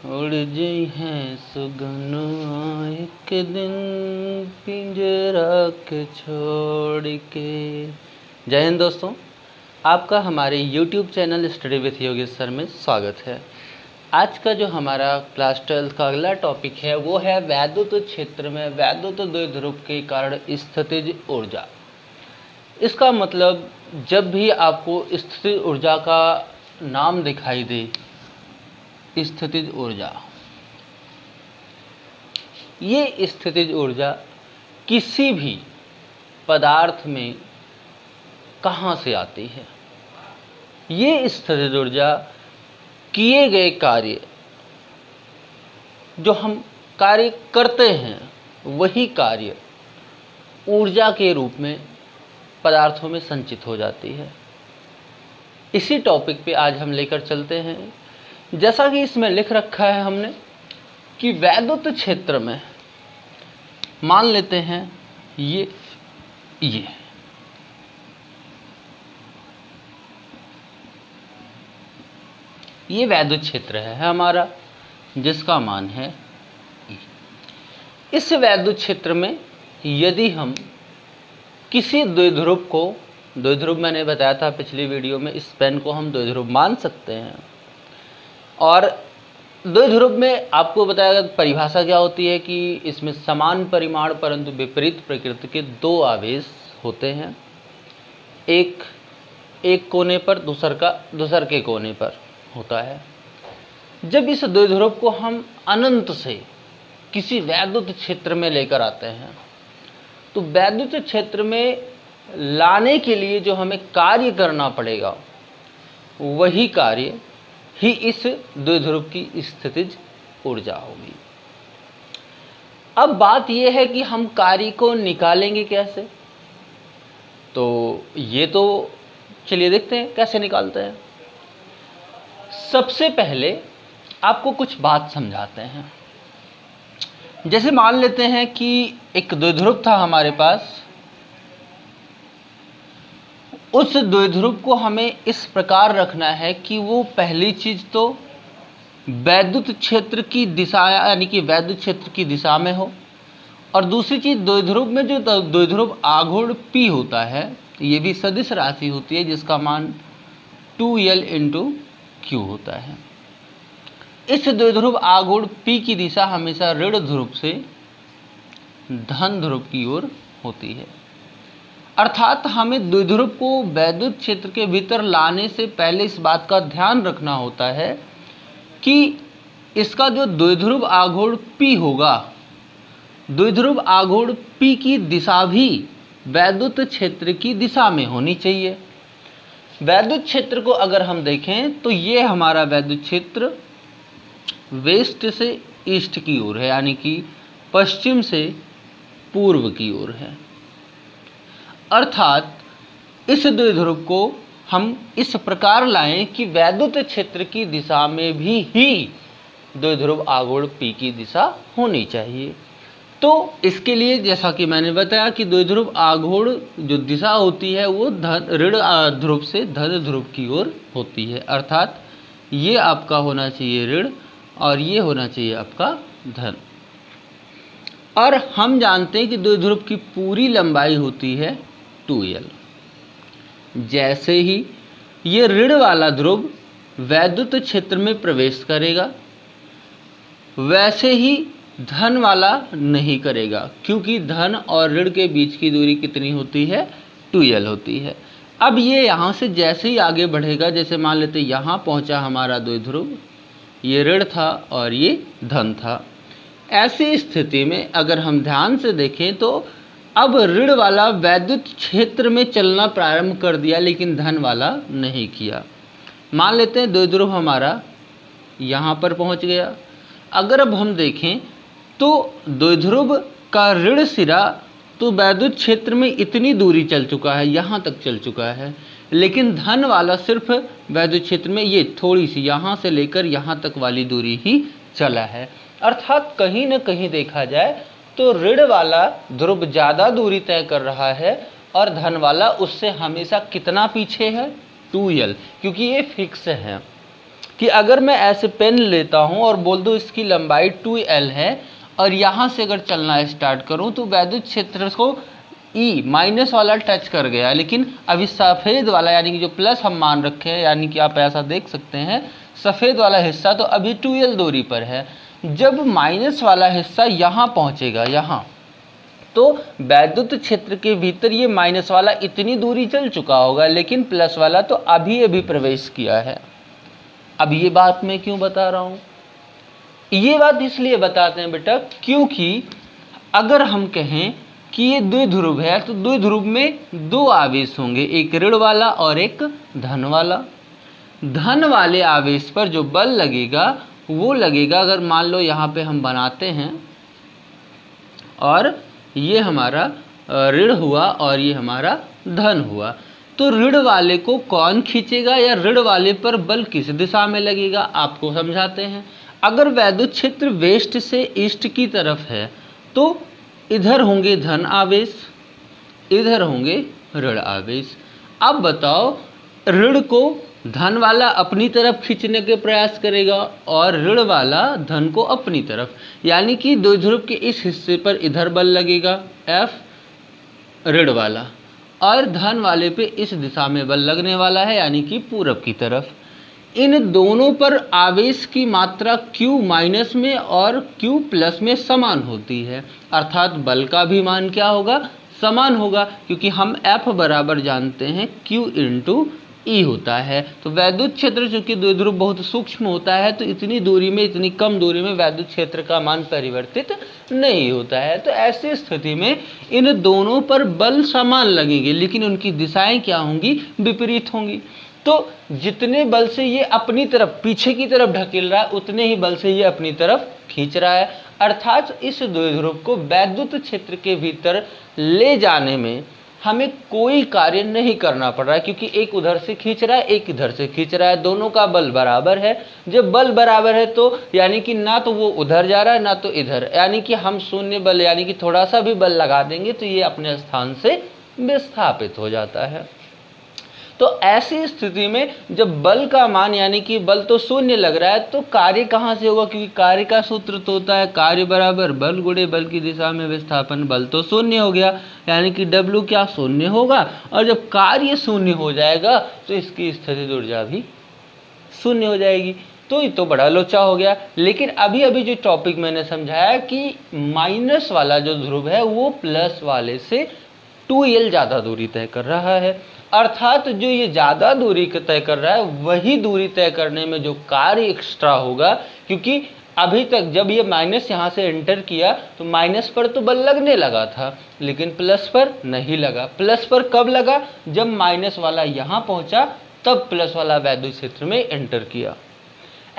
उड़ गई हैं सुगनुआ एक दिन पिंजरा के छोड़ के। जय हिंद दोस्तों, आपका हमारे YouTube channel study with Yogesh sir में स्वागत है। आज का जो हमारा क्लास 12 का अगला टॉपिक है वो है वैद्युत क्षेत्र में वैद्युत द्विध्रुव के कारण स्थितिज ऊर्जा। इसका मतलब जब भी आपको स्थितिज ऊर्जा का नाम दिखाई दे, स्थितिज ऊर्जा, ये स्थितिज ऊर्जा किसी भी पदार्थ में कहाँ से आती है? ये स्थितिज ऊर्जा किए गए कार्य, जो हम कार्य करते हैं, वही कार्य ऊर्जा के रूप में पदार्थों में संचित हो जाती है। इसी टॉपिक पे आज हम लेकर चलते हैं। जैसा कि इसमें लिख रखा है हमने कि वैद्युत क्षेत्र में मान लेते हैं ये वैद्युत क्षेत्र है हमारा, जिसका मान है E। इस वैद्युत क्षेत्र में यदि हम किसी द्विध्रुव को, द्विध्रुव मैंने बताया था पिछली वीडियो में, इस पेन को हम द्विध्रुव मान सकते हैं। और द्विध्रुव में आपको बताया परिभाषा क्या होती है कि इसमें समान परिमाण परंतु विपरीत प्रकृति के दो आवेश होते हैं, एक कोने पर, दूसर के कोने पर होता है। जब इस द्विध्रुव को हम अनंत से किसी वैद्युत क्षेत्र में लेकर आते हैं, तो वैद्युत क्षेत्र में लाने के लिए जो हमें कार्य करना पड़ेगा, वही कार्य ही इस द्विध्रुव की स्थितिज ऊर्जा होगी। अब बात यह है कि हम कार्य को निकालेंगे कैसे? तो ये तो चलिए देखते हैं कैसे निकालते हैं। सबसे पहले आपको कुछ बात समझाते हैं। जैसे मान लेते हैं कि एक द्विध्रुव था हमारे पास, उस द्विध्रुव को हमें इस प्रकार रखना है कि वो पहली चीज तो वैद्युत क्षेत्र की दिशा, यानी कि वैद्युत क्षेत्र की दिशा में हो, और दूसरी चीज द्विध्रुव में जो द्विध्रुव आघूर्ण P होता है, ये भी सदिश राशि होती है जिसका मान 2L × Q होता है। इस द्विध्रुव आघूर्ण P की दिशा हमेशा ऋण ध्रुव से धन ध्रुव की ओर होती है। अर्थात हमें द्विध्रुव को वैद्युत क्षेत्र के भीतर लाने से पहले इस बात का ध्यान रखना होता है कि इसका जो द्विध्रुव आघूर्ण P होगा, द्विध्रुव आघूर्ण P की दिशा भी वैद्युत क्षेत्र की दिशा में होनी चाहिए। वैद्युत क्षेत्र को अगर हम देखें तो ये हमारा वैद्युत क्षेत्र वेस्ट से ईस्ट की ओर है, यानी कि पश्चिम से पूर्व की ओर है। अर्थात इस द्विध्रुव को हम इस प्रकार लाएं कि वैद्युत क्षेत्र की दिशा में भी ही द्विध्रुव आघूर्ण P की दिशा होनी चाहिए। तो इसके लिए जैसा कि मैंने बताया कि द्विध्रुव आघूर्ण जो दिशा होती है वो ऋण ध्रुव से धन ध्रुव की ओर होती है। अर्थात ये आपका होना चाहिए ऋण और ये होना चाहिए आपका धन। और हम जानते हैं कि द्विध्रुव की पूरी लंबाई होती है 2L। जैसे ही ये ऋण वाला ध्रुव वैद्युत क्षेत्र में प्रवेश करेगा, वैसे ही धन वाला नहीं करेगा, क्योंकि धन और ऋण के बीच की दूरी कितनी होती है? 2L होती है। अब ये यहाँ से जैसे ही आगे बढ़ेगा, जैसे मान लेते यहाँ पहुँचा हमारा द्विध्रुव, ये ऋण था और ये धन था। ऐसी स्थिति में अगर हम ध्यान से देखें तो अब ऋण वाला वैद्युत क्षेत्र में चलना प्रारंभ कर दिया, लेकिन धन वाला नहीं किया। मान लेते हैं द्विध्रुव हमारा यहाँ पर पहुँच गया। अगर अब हम देखें तो द्विध्रुव का ऋण सिरा तो वैद्युत क्षेत्र में इतनी दूरी चल चुका है, यहाँ तक चल चुका है, लेकिन धन वाला सिर्फ वैद्युत क्षेत्र में ये थोड़ी सी यहाँ से लेकर यहाँ तक वाली दूरी ही चला है। अर्थात कहीं न कहीं देखा जाए तो ऋण वाला ध्रुव ज़्यादा दूरी तय कर रहा है और धन वाला उससे हमेशा कितना पीछे है? 2L, क्योंकि ये फिक्स है कि अगर मैं ऐसे पेन लेता हूं और बोल दूं इसकी लंबाई 2L है और यहां से अगर चलना स्टार्ट करूं तो वैद्युत क्षेत्र को ई माइनस वाला टच कर गया, लेकिन अभी सफ़ेद वाला यानी कि जो प्लस हम मान रखे हैं, यानी कि आप ऐसा देख सकते हैं सफ़ेद वाला हिस्सा तो अभी 2L दूरी पर है। जब माइनस वाला हिस्सा यहाँ पहुँचेगा, यहाँ, तो वैद्युत क्षेत्र के भीतर ये माइनस वाला इतनी दूरी चल चुका होगा, लेकिन प्लस वाला तो अभी अभी प्रवेश किया है। अब ये बात मैं क्यों बता रहा हूँ? ये बात इसलिए बताते हैं बेटा क्योंकि अगर हम कहें कि ये द्विध्रुव है तो द्विध्रुव में दो आवेश होंगे, एक ऋण वाला और एक धन वाला। धन वाले आवेश पर जो बल लगेगा वो लगेगा, अगर मान लो यहाँ पे हम बनाते हैं और ये हमारा ऋण हुआ और ये हमारा धन हुआ, तो ऋण वाले को कौन खींचेगा या ऋण वाले पर बल किस दिशा में लगेगा, आपको समझाते हैं। अगर वैद्युत क्षेत्र वेस्ट से ईस्ट की तरफ है तो इधर होंगे धन आवेश, इधर होंगे ऋण आवेश। अब बताओ, ऋण को धन वाला अपनी तरफ खींचने के प्रयास करेगा और ऋण वाला धन को अपनी तरफ, यानी कि द्विध्रुव के इस हिस्से पर इधर बल लगेगा F ऋण वाला, और धन वाले पे इस दिशा में बल लगने वाला है यानी कि पूरब की तरफ। इन दोनों पर आवेश की मात्रा Q माइनस में और Q प्लस में समान होती है, अर्थात बल का भी मान क्या होगा, समान होगा, क्योंकि हम F बराबर जानते हैं Q इंटू ई होता है। तो वैद्युत क्षेत्र चूंकि द्विध्रुव बहुत सूक्ष्म होता है तो इतनी दूरी में, इतनी कम दूरी में वैद्युत क्षेत्र का मान परिवर्तित नहीं होता है। तो ऐसी स्थिति में इन दोनों पर बल समान लगेंगे, लेकिन उनकी दिशाएं क्या होंगी, विपरीत होंगी। तो जितने बल से ये अपनी तरफ पीछे की तरफ ढकेल रहा है उतने ही बल से ये अपनी तरफ खींच रहा है, अर्थात इस द्विध्रुव को वैद्युत क्षेत्र के भीतर ले जाने में हमें कोई कार्य नहीं करना पड़ रहा है, क्योंकि एक उधर से खींच रहा है एक इधर से खींच रहा है, दोनों का बल बराबर है। जब बल बराबर है तो यानी कि ना तो वो उधर जा रहा है ना तो इधर, यानी कि हम शून्य बल यानी कि थोड़ा सा भी बल लगा देंगे तो ये अपने स्थान से विस्थापित हो जाता है। तो ऐसी स्थिति में जब बल का मान यानी कि बल तो शून्य लग रहा है तो कार्य कहाँ से होगा, क्योंकि कार्य का सूत्र तो होता है कार्य बराबर बल गुणे बल की दिशा में विस्थापन। बल तो शून्य हो गया यानी कि W क्या शून्य होगा, और जब कार्य शून्य हो जाएगा तो इसकी स्थितिज ऊर्जा भी शून्य हो जाएगी। तो ये तो बड़ा लोचा हो गया। लेकिन अभी अभी जो टॉपिक मैंने समझाया कि माइनस वाला जो ध्रुव है वो प्लस वाले से 2L ज़्यादा दूरी तय कर रहा है, अर्थात जो ये ज़्यादा दूरी तय कर रहा है वही दूरी तय करने में जो कार्य एक्स्ट्रा होगा, क्योंकि अभी तक जब ये माइनस यहाँ से एंटर किया तो माइनस पर तो बल लगने लगा था लेकिन प्लस पर नहीं लगा। प्लस पर कब लगा, जब माइनस वाला यहाँ पहुँचा तब प्लस वाला वैद्युत क्षेत्र में एंटर किया।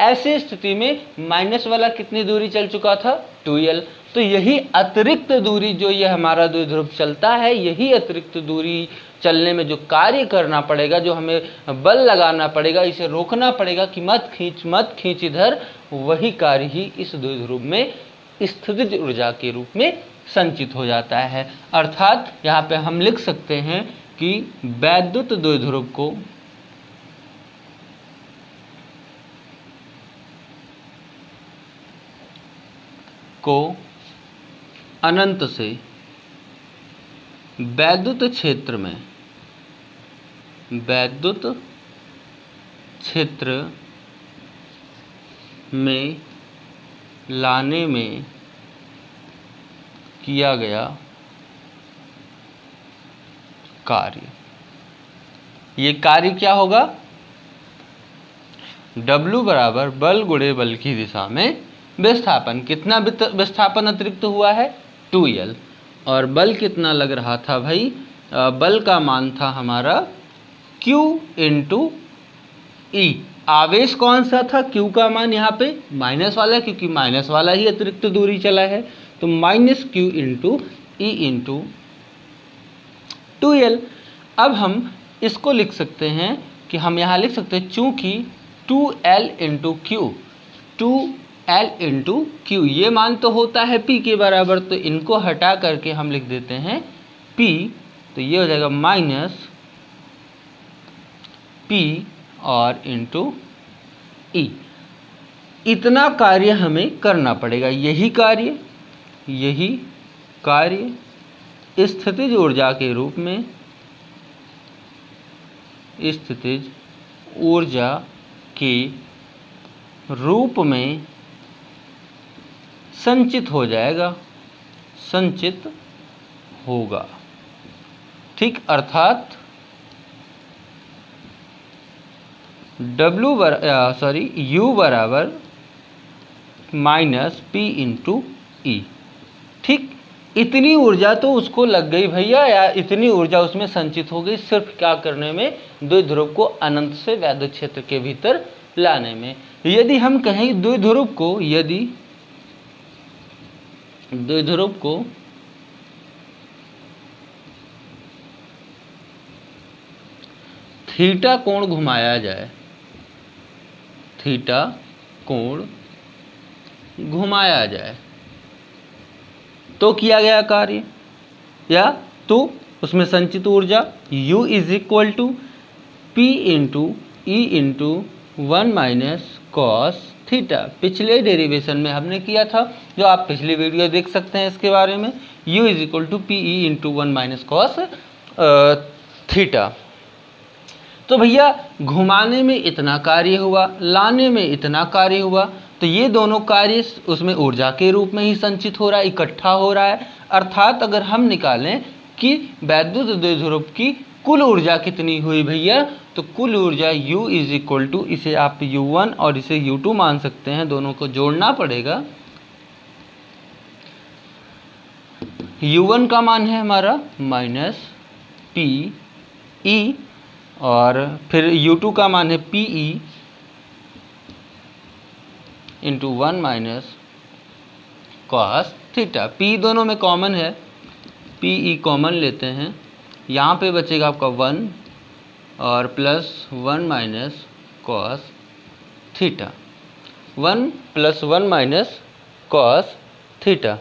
ऐसी स्थिति में माइनस वाला कितनी दूरी चल चुका था, 2L। तो यही अतिरिक्त दूरी जो ये हमारा द्विध्रुव चलता है, यही अतिरिक्त दूरी चलने में जो कार्य करना पड़ेगा, जो हमें बल लगाना पड़ेगा, इसे रोकना पड़ेगा कि मत खींच इधर, वही कार्य ही इस द्विध्रुव में स्थितिज ऊर्जा के रूप में संचित हो जाता है। अर्थात यहाँ पे हम लिख सकते हैं कि वैद्युत द्विध्रुव को अनंत से वैद्युत क्षेत्र में लाने में किया गया कार्य, ये कार्य क्या होगा, W बराबर बल गुणे बल की दिशा में विस्थापन। कितना विस्थापन अतिरिक्त हुआ है, 2L। और बल कितना लग रहा था भाई, बल का मान था हमारा Q इंटू ई। आवेश कौन सा था, Q का मान यहाँ पे माइनस वाला, क्योंकि माइनस वाला ही अतिरिक्त दूरी चला है, तो minus Q into E into 2L। अब हम इसको लिख सकते हैं कि हम यहाँ लिख सकते हैं चूँकि 2L into Q, 2L into Q ये मान तो होता है P के बराबर, तो इनको हटा करके हम लिख देते हैं P, तो ये हो जाएगा माइनस P और इंटू ई। इतना कार्य हमें करना पड़ेगा। यही कार्य स्थितिज ऊर्जा के रूप में, स्थितिज ऊर्जा के रूप में संचित हो जाएगा, संचित होगा। ठीक, अर्थात U बराबर माइनस P इंटू ई। ठीक, इतनी ऊर्जा तो उसको लग गई भैया, या इतनी ऊर्जा उसमें संचित हो गई सिर्फ क्या करने में, द्विध्रुव को अनंत से वैद्युत क्षेत्र के भीतर लाने में। यदि हम कहें द्विध्रुव को, यदि द्विध्रुव को थीटा कोण घुमाया जाए, थीटा कोण घुमाया जाए तो किया गया कार्य, या तो उसमें संचित ऊर्जा U is equal to P into E into 1 minus cos theta. पिछले डेरिवेशन में हमने किया था, जो आप पिछली वीडियो देख सकते हैं इसके बारे में। U is equal to P E into 1 minus cos theta. तो भैया घुमाने में इतना कार्य हुआ, लाने में इतना कार्य हुआ, तो ये दोनों कार्य उसमें ऊर्जा के रूप में ही संचित हो रहा है, इकट्ठा हो रहा है। अर्थात अगर हम निकालें कि वैद्युत द्विध्रुव की कुल ऊर्जा कितनी हुई भैया, तो कुल ऊर्जा U इज इक्वल टू, इसे आप U1 और इसे U2 मान सकते हैं, दोनों को जोड़ना पड़ेगा। U1 का मान है हमारा माइनस पी ई, और फिर U2 का मान है P E into 1 minus cos theta. P दोनों में कॉमन है, पी ई कॉमन लेते हैं, यहाँ पे बचेगा आपका 1 और plus 1 minus cos theta, 1 plus 1 minus cos theta.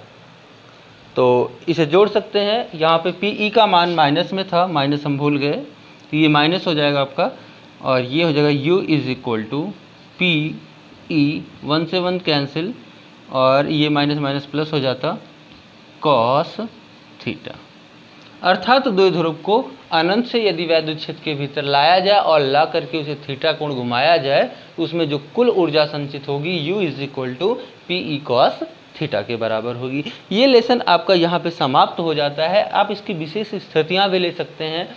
तो इसे जोड़ सकते हैं। यहाँ पे पी ई का मान माइनस में था, माइनस हम भूल गए, तो ये माइनस हो जाएगा आपका, और ये हो जाएगा U is equal to P E, 1 से 1 कैंसिल, और ये माइनस माइनस प्लस हो जाता कॉस थीटा। अर्थात द्विध्रुव को अनंत से यदि वैद्युत क्षेत्र के भीतर लाया जाए और ला करके उसे थीटा कोण घुमाया जाए, तो उसमें जो कुल ऊर्जा संचित होगी U is equal to P E cos theta के बराबर होगी। ये लेसन आपका यहाँ पे समाप्त हो जाता है। आप इसकी विशेष स्थितियाँ भी ले सकते हैं।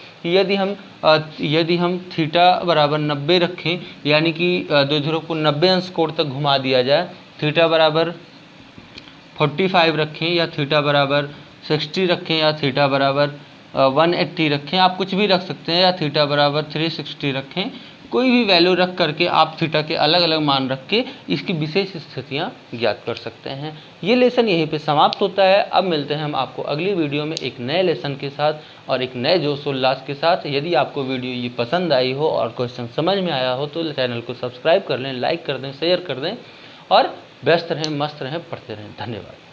यदि हम थीटा बराबर 90 रखें, यानी कि द्विध्रुव को 90 अंश कोण तक घुमा दिया जाए, थीटा बराबर 45 रखें, या थीटा बराबर 60 रखें, या थीटा बराबर 180 रखें, आप कुछ भी रख सकते हैं, या थीटा बराबर 360 रखें, कोई भी वैल्यू रख करके आप थीटा के अलग अलग मान रख के इसकी विशेष स्थितियां ज्ञात कर सकते हैं। ये लेसन यहीं पे समाप्त होता है। अब मिलते हैं हम आपको अगली वीडियो में एक नए लेसन के साथ और एक नए जोश उल्लास के साथ। यदि आपको वीडियो ये पसंद आई हो और क्वेश्चन समझ में आया हो तो चैनल को सब्सक्राइब कर लें, लाइक कर दें, शेयर कर दें, और व्यस्त रहें, मस्त रहें, पढ़ते रहें। धन्यवाद।